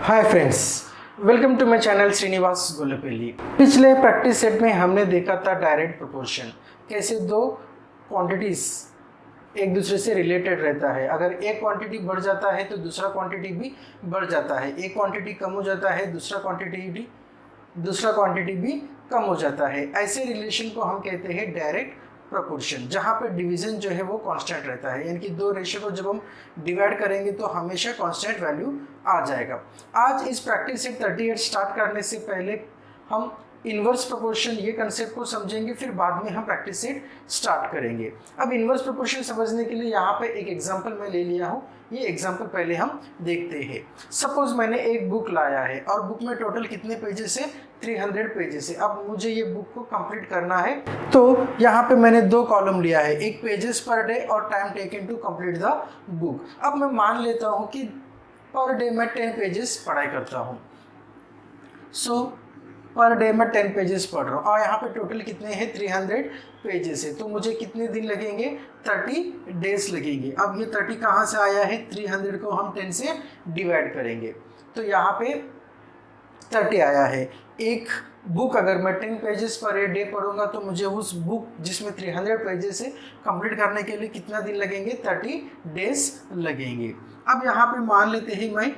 Hi friends, welcome to my channel Srinivas Golpeli. पिछले practice set में हमने देखा था डायरेक्ट प्रोपोर्शन, कैसे दो क्वांटिटीज एक दूसरे से रिलेटेड रहता है। अगर एक क्वांटिटी बढ़ जाता है तो दूसरा क्वांटिटी भी बढ़ जाता है, एक क्वांटिटी कम हो जाता है दूसरा क्वांटिटी भी कम हो जाता है। ऐसे रिलेशन को हम कहते हैं डायरेक्ट प्रोपोर्शन, जहाँ पे डिवीजन जो है वो कांस्टेंट रहता है, यानी कि दो रेशियो को जब हम डिवाइड करेंगे तो हमेशा कांस्टेंट वैल्यू आ जाएगा। आज इस प्रैक्टिस सेट 38 स्टार्ट करने से पहले हम इन्वर्स प्रोपोर्शन ये कंसेप्ट को समझेंगे, फिर बाद में हम प्रैक्टिस सेट स्टार्ट करेंगे। अब इन्वर्स प्रोपोर्शन समझने के लिए यहाँ पे एक एग्जांपल मैं ले लिया हूँ। ये एग्जांपल पहले हम देखते हैं। सपोज मैंने एक बुक लाया है और बुक में टोटल कितने पेजेस है, 300 पेजेस है। अब मुझे ये बुक को कंप्लीट करना है, तो यहाँ पे मैंने दो कॉलम लिया है, एक पेजेस पर डे और time taken to complete the book. अब मैं मान लेता हूँ कि पर डे मैं 10 पेजेस पढ़ाई करता हूँ। सो पर डे मैं 10 पेजेस पढ़ रहा हूँ और यहाँ पे टोटल कितने हैं, 300 पेजेस है। तो मुझे कितने दिन लगेंगे, 30 डेज लगेंगे। अब ये 30 कहाँ से आया है, 300 को हम 10 से डिवाइड करेंगे तो यहाँ पे 30 आया है। एक बुक अगर मैं 10 पेजेस पर डे पढ़ूंगा तो मुझे उस बुक जिसमें 300 पेजेस है कंप्लीट करने के लिए कितना दिन लगेंगे, 30 डेज लगेंगे। अब यहाँ पे मान लेते हैं मैं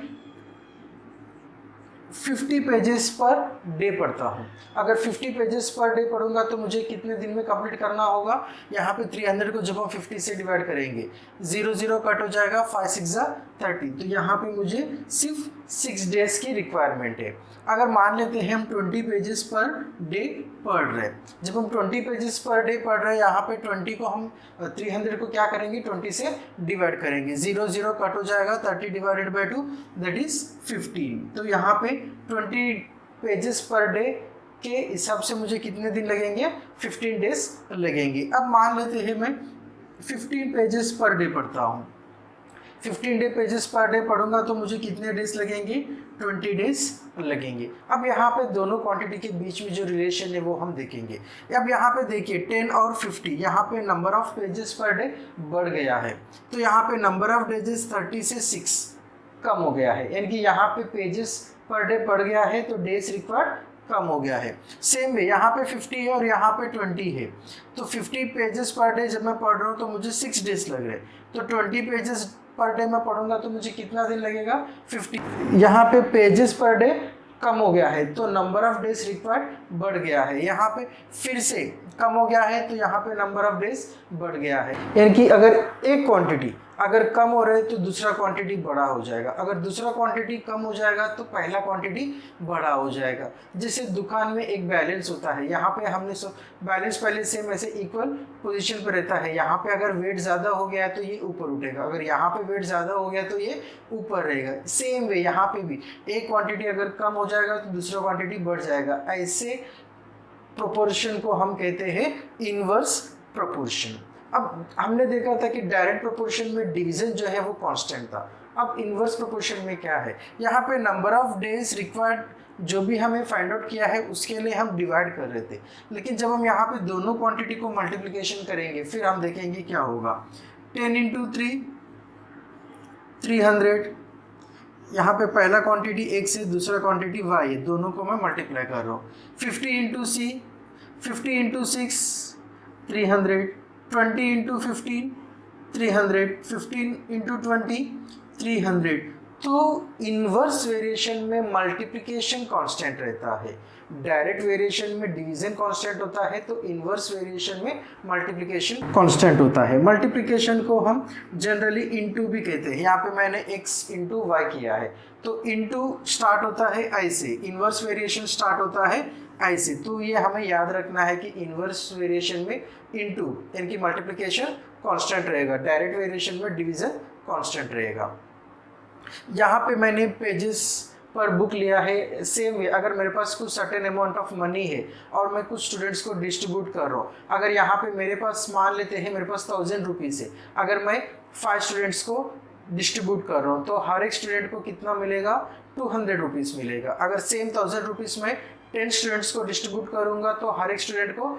50 पेजेस पर डे पढ़ता हूँ। अगर 50 पेजेस पर डे पढ़ूंगा तो मुझे कितने दिन में कंप्लीट करना होगा, यहाँ पे 300 को जब हम 50 से डिवाइड करेंगे 0 कट हो जाएगा, 5 6 30। तो यहाँ पे मुझे सिर्फ 6 डेज की रिक्वायरमेंट है। अगर मान लेते हैं हम 20 पेजेस पर डे पढ़ रहे हैं, जब हम 20 पेजेस पर डे पढ़ रहे हैं, यहाँ पे 20 को हम 300 को क्या करेंगे, 20 से डिवाइड करेंगे, 0 कट हो जाएगा, 30 डिवाइडेड बाई 2 दैट इज 15। तो यहाँ पे 20 पेजेस पर डे के हिसाब से मुझे कितने दिन लगेंगे, 15 डेज लगेंगे। अब मान लेते हैं मैं 15 पेजेस पर डे पढ़ता हूँ, 15 पेजेस पर डे पढ़ूंगा तो मुझे कितने डेज लगेंगे, 20 डेज लगेंगे। अब यहाँ पे दोनों क्वांटिटी के बीच में जो रिलेशन है वो हम देखेंगे। अब यहाँ पे देखिए 10 और 50, यहाँ पे number of pages per day बढ़ गया है, तो यहाँ पे नंबर ऑफ डेजेस 30 से 6 कम हो गया है, यानी कि यहाँ पे पेजेस पर डे बढ़ गया है तो डेज रिक्वायर्ड कम हो गया है। सेम वे यहाँ पे 50 है और यहाँ पे 20 है, तो 50 पेजेस पर डे जब मैं पढ़ रहा हूँ तो मुझे 6 डेज लग रहे हैं। तो 20 पेजेस पर डे मैं पढ़ूंगा तो मुझे कितना दिन लगेगा, 50। यहाँ पे पेजेस पर डे कम हो गया है तो नंबर ऑफ डेज रिक्वायर्ड बढ़ गया है। यहाँ पे फिर से कम हो गया है तो यहाँ पे नंबर ऑफ डेज बढ़ गया है। यानी कि अगर एक क्वांटिटी अगर कम हो रहा है तो दूसरा क्वांटिटी बड़ा हो जाएगा, अगर दूसरा क्वांटिटी कम हो जाएगा तो पहला क्वांटिटी बड़ा हो जाएगा। जैसे दुकान में एक बैलेंस होता है, यहाँ पे हमने बैलेंस पहले सेम ऐसे इक्वल पोजीशन पे रहता है। यहाँ पे अगर वेट ज़्यादा हो गया तो ये ऊपर उठेगा, अगर यहाँ पे वेट ज़्यादा हो गया तो ये ऊपर रहेगा। सेम वे यहाँ पे भी एक क्वांटिटी अगर कम हो जाएगा तो दूसरा क्वांटिटी बढ़ जाएगा। ऐसे प्रोपोर्शन को हम कहते हैं इनवर्स प्रोपोर्शन। अब हमने देखा था कि डायरेक्ट प्रोपोर्शन में डिवीजन जो है वो कांस्टेंट था। अब इनवर्स प्रोपोर्शन में क्या है, यहाँ पे नंबर ऑफ डेज रिक्वायर्ड जो भी हमें फाइंड आउट किया है उसके लिए हम डिवाइड कर रहे थे, लेकिन जब हम यहाँ पे दोनों क्वांटिटी को मल्टीप्लिकेशन करेंगे फिर हम देखेंगे क्या होगा। 10 इंटू 3 300, यहाँ पे पहला क्वांटिटी x है, दूसरा क्वांटिटी y है, दोनों को मैं मल्टीप्लाई कर रहा हूँ। 50 into c, 50 into 6 300, 20 into 15 300, 15 into 20 300। तो इन्वर्स वेरिएशन में मल्टीप्लिकेशन कांस्टेंट रहता है, डायरेक्ट वेरिएशन में डिवीजन कांस्टेंट होता है, तो इन्वर्स वेरिएशन में मल्टीप्लिकेशन कांस्टेंट होता है। मल्टीप्लिकेशन को हम जनरली इनटू भी कहते हैं। यहाँ पे मैंने x इंटू वाई किया है, तो इनटू स्टार्ट होता है ऐसे, इन्वर्स वेरिएशन स्टार्ट होता है ऐसे। तो ये हमें याद रखना है कि इन्वर्स वेरिएशन में इनटू यानी कि मल्टीप्लिकेशन कांस्टेंट रहेगा, डायरेक्ट वेरिएशन में डिवीजन कांस्टेंट रहेगा। यहाँ पे मैंने पेजेस पर बुक लिया है। सेम वे अगर मेरे पास कुछ सर्टेन अमाउंट ऑफ मनी है और मैं कुछ स्टूडेंट्स को डिस्ट्रीब्यूट कर रहा हूँ, अगर यहाँ पे मेरे पास मान लेते हैं मेरे पास 1000 रुपीज़ है, अगर मैं 5 स्टूडेंट्स को डिस्ट्रीब्यूट कर रहा हूँ तो हर एक स्टूडेंट को कितना मिलेगा, 200 रुपीज़ मिलेगा। अगर सेम 1000 रुपीज़ में 10 स्टूडेंट्स को डिस्ट्रीब्यूट करूँगा तो हर एक स्टूडेंट को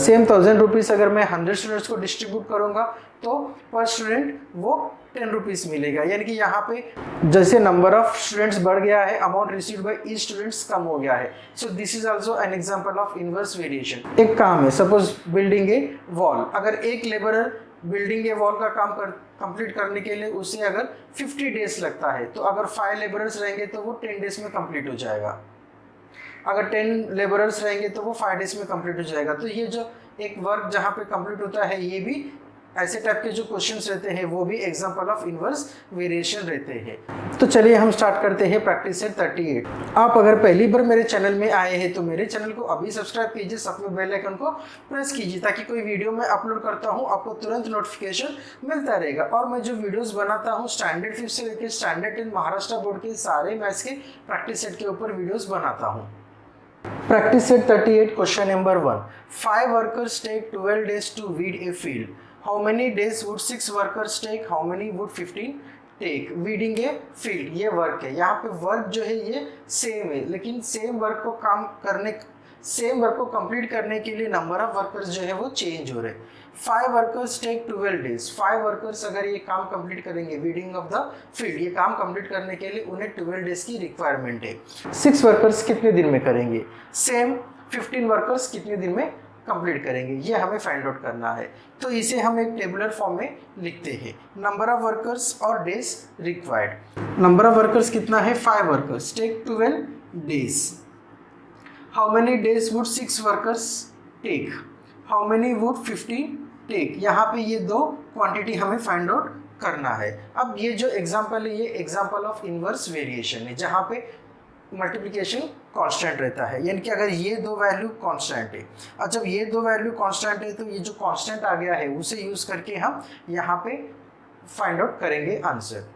सेम 1000 रुपीज़ अगर मैं 100 स्टूडेंट्स को डिस्ट्रीब्यूट करूंगा तो पर स्टूडेंट वो 10 रुपीज़ मिलेगा। यानी कि यहाँ पे जैसे नंबर ऑफ स्टूडेंट्स बढ़ गया है, amount received by each students कम हो गया है। So this is also an example of inverse variation. एक काम है, सपोज बिल्डिंग ए वॉल, अगर एक लेबरर बिल्डिंग ए वॉल का काम कंप्लीट करने के लिए उसे अगर 50 डेज लगता है, तो अगर 5 लेबरर्स रहेंगे तो वो 10 डेज में कंप्लीट हो जाएगा। अगर 10 लेबरर्स रहेंगे तो वो 5 डेज में कंप्लीट हो जाएगा। तो ये जो एक वर्क जहाँ पे कंप्लीट होता है, ये भी ऐसे टाइप के जो क्वेश्चंस रहते हैं वो भी एग्जांपल ऑफ इनवर्स वेरिएशन रहते हैं। तो चलिए हम स्टार्ट करते हैं प्रैक्टिस सेट 38। आप अगर पहली बार मेरे चैनल में आए हैं तो मेरे चैनल को अभी सब्सक्राइब कीजिए, साथ में बेल आइकन को प्रेस कीजिए ताकि कोई वीडियो मैं अपलोड करता हूँ आपको तुरंत नोटिफिकेशन मिलता रहेगा। और मैं जो वीडियोस बनाता हूँ स्टैंडर्ड 5 से लेकर स्टैंडर्ड 10 महाराष्ट्र बोर्ड के सारे मैथ्स के प्रैक्टिस सेट के ऊपर वीडियोस बनाता हूँ। Practice set 38, question number 1. 5 workers take 12 days to weed a field. How many days would 6 workers take? How many would 15 take? Weeding a field, ये वर्क है। यहाँ पे वर्क जो है ये सेम है, लेकिन सेम वर्क को कंप्लीट करने के लिए नंबर ऑफ वर्कर्स जो है वो चेंज हो रहे हैं। 5 वर्कर्स टेक 12 डेज। 5 वर्कर्स अगर ये काम कंप्लीट करेंगे, वीडिंग ऑफ द फील्ड, ये काम कंप्लीट करने के लिए उन्हें 12 डेज की रिक्वायरमेंट है। 6 वर्कर्स कितने दिन में करेंगे? सेम 15 वर्कर्स कितने दिन में कंप्लीट करेंगे, ये हमें फाइंड आउट करना है। तो इसे हम एक टेबुलर फॉर्म में लिखते हैं। नंबर ऑफ वर्कर्स और days required. Number of workers कितना है? 5 workers take 12 days. How many days would 6 workers take? How many would 15 take? यहाँ पे ये दो क्वांटिटी हमें फाइंड आउट करना है। अब ये जो एग्जांपल है ये एग्जांपल ऑफ इनवर्स वेरिएशन है, जहाँ पे मल्टीप्लिकेशन कांस्टेंट रहता है। यानी कि अगर ये दो वैल्यू कांस्टेंट है, और जब ये दो वैल्यू कांस्टेंट है तो ये जो कांस्टेंट आ गया है उसे यूज करके हम यहाँ पे फाइंड आउट करेंगे answer.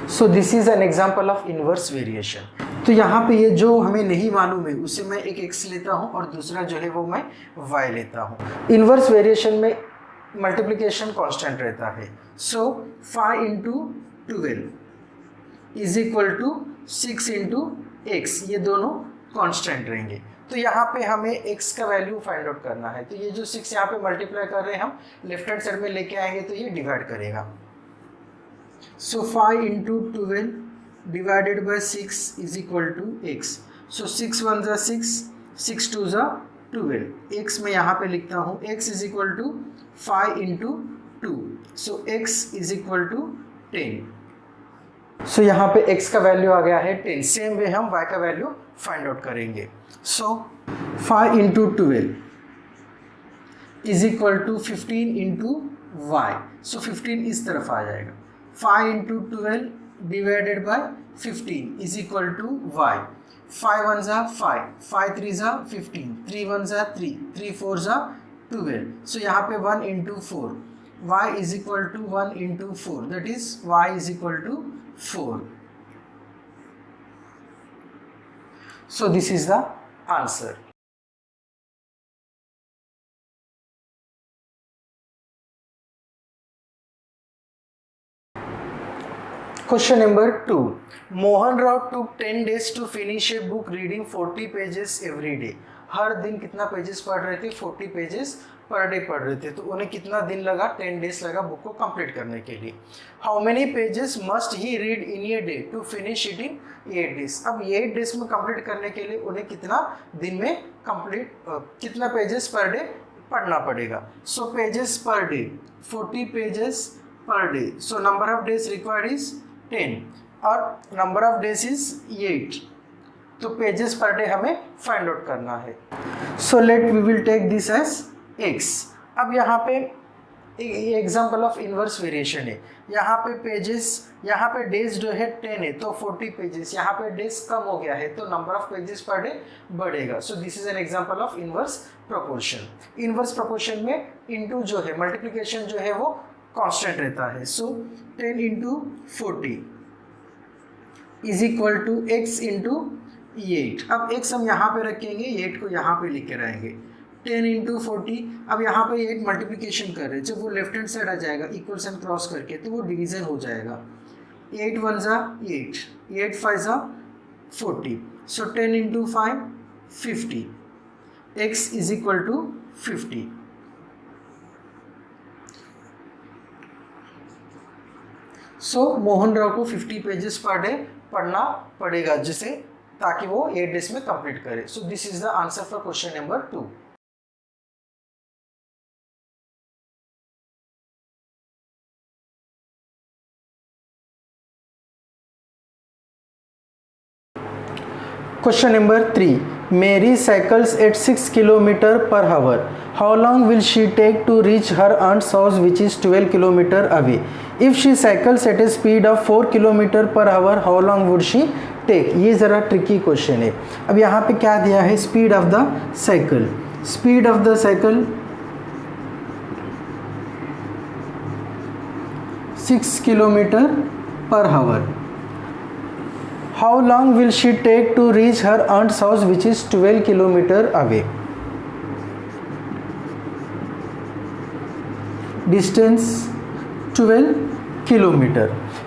So this is an example of inverse variation. तो यहाँ पे ये जो हमें नहीं मालूम है उसे मैं एक x लेता हूँ और दूसरा जो है वो मैं y लेता हूँ। इनवर्स वेरिएशन में मल्टीप्लिकेशन कांस्टेंट रहता है। So 5 into 12 is equal to 6 into x, ये दोनों कांस्टेंट रहेंगे। तो यहाँ पे हमें x का वैल्यू फाइंड आउट करना है। तो ये जो 6 यहाँ पे मल्टीप्लाई कर रहे हैं हम लेफ्ट हैंड साइड में लेके आएंगे तो ये डिवाइड करेगा। सो 5 into 12 divided by 6 is equal to x. So 6 1 जा 6, 6 2 जा 12. x मैं यहाँ पे लिखता हूँ, x is equal to 5 into 2. So x is equal to 10. So यहाँ पे x का वैल्यू आ गया है 10. सेम वे हम y का वैल्यू फाइंड आउट करेंगे। So 5 into 12 is equal to 15 into y. So 15 इस तरफ आ जाएगा। 5 into 12 divided by 15 is equal to y. 5 1 जा 5, 5 3 जा 15, 3 1 जा 3, 3 4 जा 12. So यहाँ पे 1 into 4, y is equal to 1 into 4, that is y is equal to 4. So this is the answer. Question number 2. Mohan Rao took 10 days to finish a book reading 40 pages every day. हर दिन कितना pages पढ़ रहे थे? 40 pages per day पढ़ रहे थे। तो उन्हें कितना दिन लगा? 10 डेज लगा बुक को कंप्लीट करने के लिए। How many pages must he read in a day to finish it in 8 days? अब 8 डेज में कंप्लीट करने के लिए उन्हें कितना दिन में कितना पेजेस पर डे पढ़ना पड़ेगा? So pages per day 40 pages per day. So number of days required is 10 और नंबर ऑफ डेज इज 8। तो पेजेस पर डे हमें फाइंड आउट करना है। So let we will take this as x। अब यहाँ पे ये एग्जांपल ऑफ इनवर्स वेरिएशन है। यहाँ पे पेजेस, यहाँ पे डेज जो है 10 है तो 40 पेजेस, यहाँ पे डेज कम हो गया है तो number of pages per day बढ़ेगा। So this is an example of inverse proportion. Inverse proportion में इनटू जो है मल्टीप्लिकेशन जो है वो कांस्टेंट रहता है। So 10 into 40 is equal to x into 8। अब x हम यहाँ पे रखेंगे, 8 को यहाँ पे लेकर आएंगे। 10 इंटू 40, अब यहाँ पे 8 मल्टीप्लिकेशन कर रहे हैं, जब वो लेफ्ट हैंड साइड आ जाएगा इक्वल साइन क्रॉस करके तो वो डिवीजन हो जाएगा। 8 1 जा 8, 8 5 जा 40। So 10 into 5 50, x is equal to 50। So Mohan Rao को 50 पेजेस पर डे पढ़ना पड़ेगा जिसे, ताकि वो 8 डेज में कंप्लीट करे। सो this is the answer for question number 2। Question number 3. Mary cycles at 6 km/h. How long will she take to reach her aunt's house, which is 12 km away? If she cycles at a speed of 4 km/h, how long would she take? ये ज़रा tricky question है। अब यहाँ पे क्या दिया है? Speed of the cycle. Speed of the cycle 6 km/h. How long will she take to reach her aunt's house, which is 12 km away? Distance 12 km.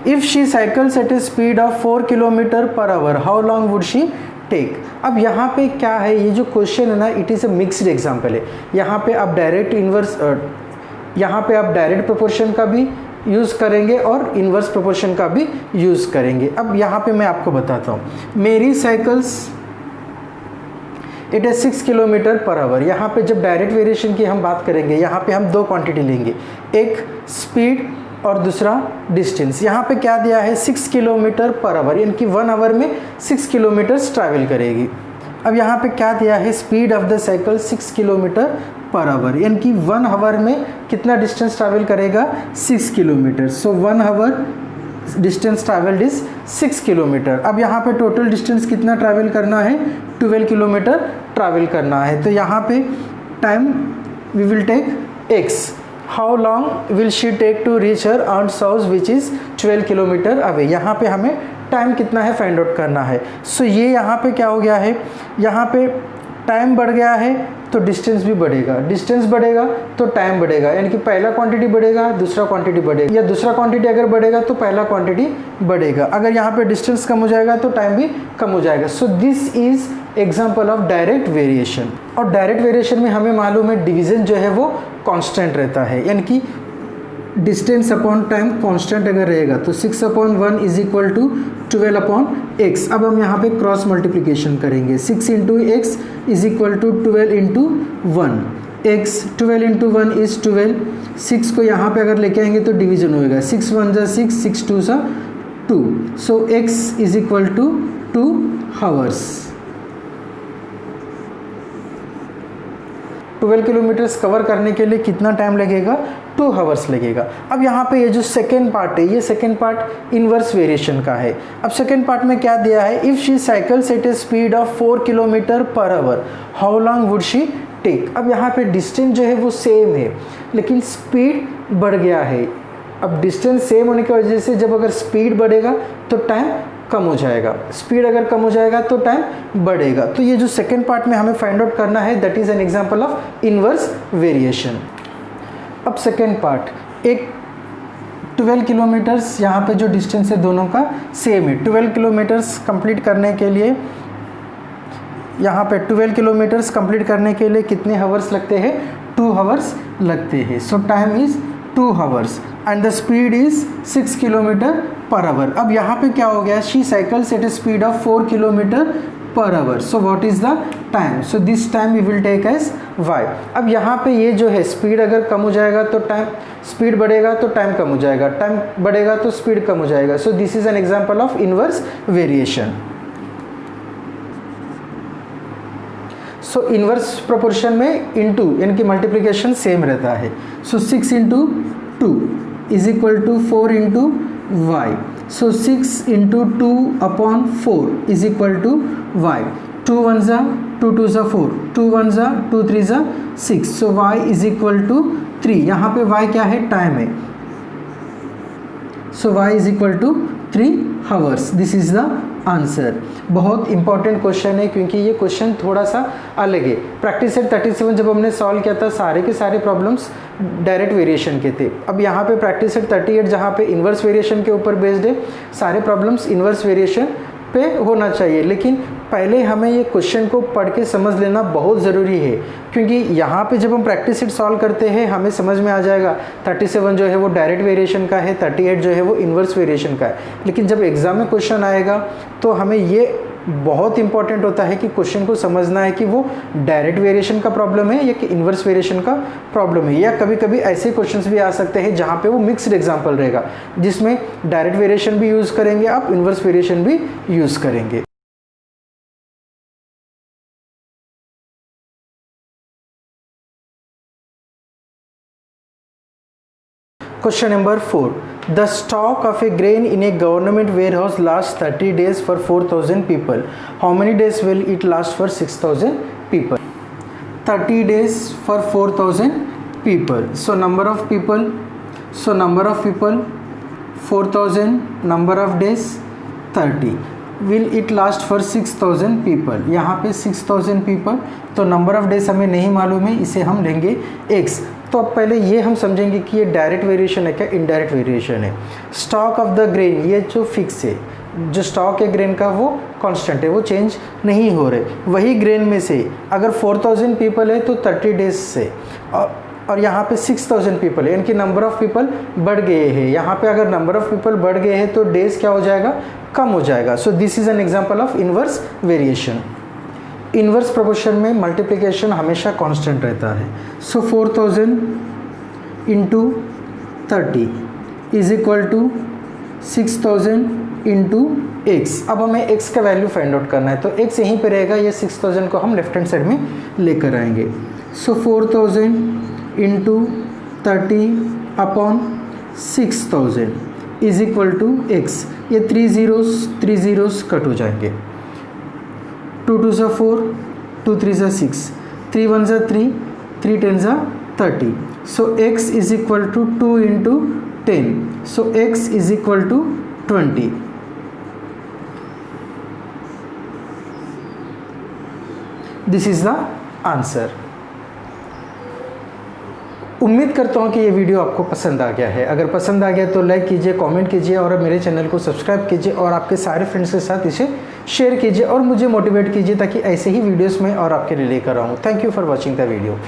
If she cycles at a speed of 4 km/h, how long would she take? अब यहाँ पे क्या है, ये जो question है ना, it is a mixed example है। यहाँ पे आप डायरेक्ट इन्वर्स, यहाँ पे आप डायरेक्ट प्रोपोर्शन का भी यूज़ करेंगे और इन्वर्स प्रोपोर्शन का भी यूज़ करेंगे। अब यहाँ पे मैं आपको बताता हूँ। मेरी साइकिल्स इट इज़ 6 km/h। यहाँ पे जब डायरेक्ट वेरिएशन की हम बात करेंगे, यहाँ पे हम दो क्वांटिटी लेंगे, एक स्पीड और दूसरा डिस्टेंस। यहाँ पे क्या दिया है? 6 km/h, यानी कि 1 आवर में 6 किलोमीटर्स ट्रैवल करेगी। अब यहाँ पे क्या दिया है? Speed of the cycle 6 km/h, यानी कि 1 आवर में कितना डिस्टेंस ट्रैवल करेगा? 6 kilometre. So 1 hour distance travelled is 6 kilometre. अब यहाँ पे टोटल डिस्टेंस कितना ट्रैवल करना है? 12 किलोमीटर ट्रैवल करना है। तो यहाँ पे time we will take x। How long will she take to reach her aunt's house, which is 12 kilometre away. यहाँ पे हमें टाइम कितना है फाइंड आउट करना है। सो ये यहाँ पे क्या हो गया है? यहाँ पे टाइम बढ़ गया है तो डिस्टेंस भी बढ़ेगा, डिस्टेंस बढ़ेगा तो टाइम बढ़ेगा, यानी कि पहला क्वांटिटी बढ़ेगा दूसरा क्वांटिटी बढ़ेगा, या दूसरा क्वांटिटी अगर बढ़ेगा तो पहला क्वांटिटी बढ़ेगा। अगर यहाँ पे डिस्टेंस कम हो जाएगा तो टाइम भी कम हो जाएगा। So this is example of direct variation. और डायरेक्ट वेरिएशन में हमें मालूम है डिवीज़न जो है वो कांस्टेंट रहता है, यानी कि डिस्टेंस अपॉन टाइम कांस्टेंट अगर रहेगा तो 6/1 इज इक्वल टू 12/x। अब हम यहाँ पे क्रॉस मल्टीप्लिकेशन करेंगे। 6 × x is equal to 12 × 1 x। 12 × 1 is 12। 6 को यहाँ पे अगर लेके आएंगे तो डिवीजन होएगा। 6 × 1 = 6, 6 × 2 = 2। So x is equal to 2 hours. 12 kilometres cover करने के लिए कितना टाइम लगेगा? 2 आवर्स लगेगा। अब यहाँ पे ये जो सेकेंड पार्ट है, ये सेकेंड पार्ट इन्वर्स वेरिएशन का है। अब सेकेंड पार्ट में क्या दिया है? If she cycles at a speed of 4 km/h, how long would she take? अब यहाँ पे डिस्टेंस जो है वो सेम है, लेकिन स्पीड बढ़ गया है। अब डिस्टेंस सेम होने की वजह से जब अगर स्पीड बढ़ेगा तो टाइम कम हो जाएगा, स्पीड अगर कम हो जाएगा तो टाइम बढ़ेगा। तो ये जो सेकेंड पार्ट में हमें फाइंड आउट करना है, that is an example of inverse variation. अब सेकेंड पार्ट, एक 12 किलोमीटर्स, यहाँ पे जो डिस्टेंस है दोनों का सेम है। 12 किलोमीटर्स कंप्लीट करने के लिए, यहाँ पे 12 किलोमीटर्स कंप्लीट करने के लिए कितने आवर्स लगते हैं? 2 आवर्स लगते हैं। So time is 2 hours and the speed is 6 km/h। अब यहाँ पे क्या हो गया? She cycles at a speed of 4 km/h। So what is the time? So this time we will take as y। अब यहाँ पे ये जो है स्पीड अगर कम हो जाएगा तो टाइम, स्पीड बढ़ेगा तो टाइम कम हो जाएगा, टाइम बढ़ेगा तो स्पीड कम हो जाएगा। So this is an example of inverse variation. So inverse proportion में इनटू यानी कि मल्टीप्लिकेशन सेम रहता है। So 6 × 2 is equal to 4 × y। So 6 × 2/4 is equal to y। 2 × 1 = 2, 2 = 4, 2 × 1 = 2, 3 = 6। So y is equal to 3। यहाँ पे y क्या है? टाइम है। So y is equal to 3 hours. This is the answer. बहुत इंपॉर्टेंट क्वेश्चन है क्योंकि ये क्वेश्चन थोड़ा सा अलग है। प्रैक्टिस सेट 37 जब हमने सॉल्व किया था, सारे के सारे प्रॉब्लम्स डायरेक्ट वेरिएशन के थे। अब यहाँ पे प्रैक्टिस सेट 38 जहाँ पे इन्वर्स वेरिएशन के ऊपर बेस्ड है, सारे प्रॉब्लम्स इन्वर्स वेरिएशन पे होना चाहिए, लेकिन पहले हमें ये क्वेश्चन को पढ़ के समझ लेना बहुत ज़रूरी है, क्योंकि यहाँ पे जब हम प्रैक्टिस सेट सॉल्व करते हैं हमें समझ में आ जाएगा 37 जो है वो डायरेक्ट वेरिएशन का है, 38 जो है वो इन्वर्स वेरिएशन का है। लेकिन जब एग्ज़ाम में क्वेश्चन आएगा तो हमें ये बहुत इंपॉर्टेंट होता है कि क्वेश्चन को समझना है कि वो डायरेक्ट वेरिएशन का प्रॉब्लम है या कि इन्वर्स वेरिएशन का प्रॉब्लम है, या कभी कभी ऐसे क्वेश्चंस भी आ सकते हैं जहाँ पे वो मिक्स्ड एग्जांपल रहेगा, जिसमें डायरेक्ट वेरिएशन भी यूज़ करेंगे आप, इन्वर्स वेरिएशन भी यूज़ करेंगे। Question number 4. The stock of a grain in a government warehouse lasts 30 days for 4,000 people. How many days will it last for 6,000 people? 30 days for 4,000 people. So number of people 4,000, number of days 30. Will it last for 6,000 people? यहाँ पे 6,000 people, तो number of days हमें नहीं मालूम है, इसे हम लेंगे x। तो अब पहले ये हम समझेंगे कि ये डायरेक्ट वेरिएशन है क्या इनडायरेक्ट वेरिएशन है। स्टॉक ऑफ द ग्रेन, ये जो फिक्स है, जो स्टॉक है ग्रेन का वो कांस्टेंट है, वो चेंज नहीं हो रहे। वही ग्रेन में से अगर 4,000 पीपल है तो 30 डेज से, और यहाँ पे 6,000 पीपल है, यानी कि नंबर ऑफ़ पीपल बढ़ गए हैं। यहाँ पे अगर नंबर ऑफ़ पीपल बढ़ गए हैं तो डेज क्या हो जाएगा, कम हो जाएगा। So this is an example of inverse variation. Inverse proportion में मल्टीप्लिकेशन हमेशा कांस्टेंट रहता है। So 4,000 into 30 is equal to 6,000 into x. अब हमें x का वैल्यू फाइंड आउट करना है, तो x यहीं पे रहेगा, ये 6,000 को हम लेफ्ट हैंड साइड में लेकर आएंगे। So 4,000 into 30 upon 6,000 is equal to x। ये 3 zeros कट हो जाएंगे। 2 2 ज़ा 4, 2 3 ज़ा 6, 3 1 ज़ा 3, 3 10 ज़ा 30। So x is equal to 2 into 10, so x is equal to 20। This is the answer. उम्मीद करता हूँ कि ये वीडियो आपको पसंद आ गया है। अगर पसंद आ गया तो लाइक कीजिए, कमेंट कीजिए और मेरे चैनल को सब्सक्राइब कीजिए और आपके सारे फ्रेंड्स के साथ इसे शेयर कीजिए और मुझे मोटिवेट कीजिए ताकि ऐसे ही वीडियोस में और आपके लिए लेकर आऊँ। Thank you for watching the video.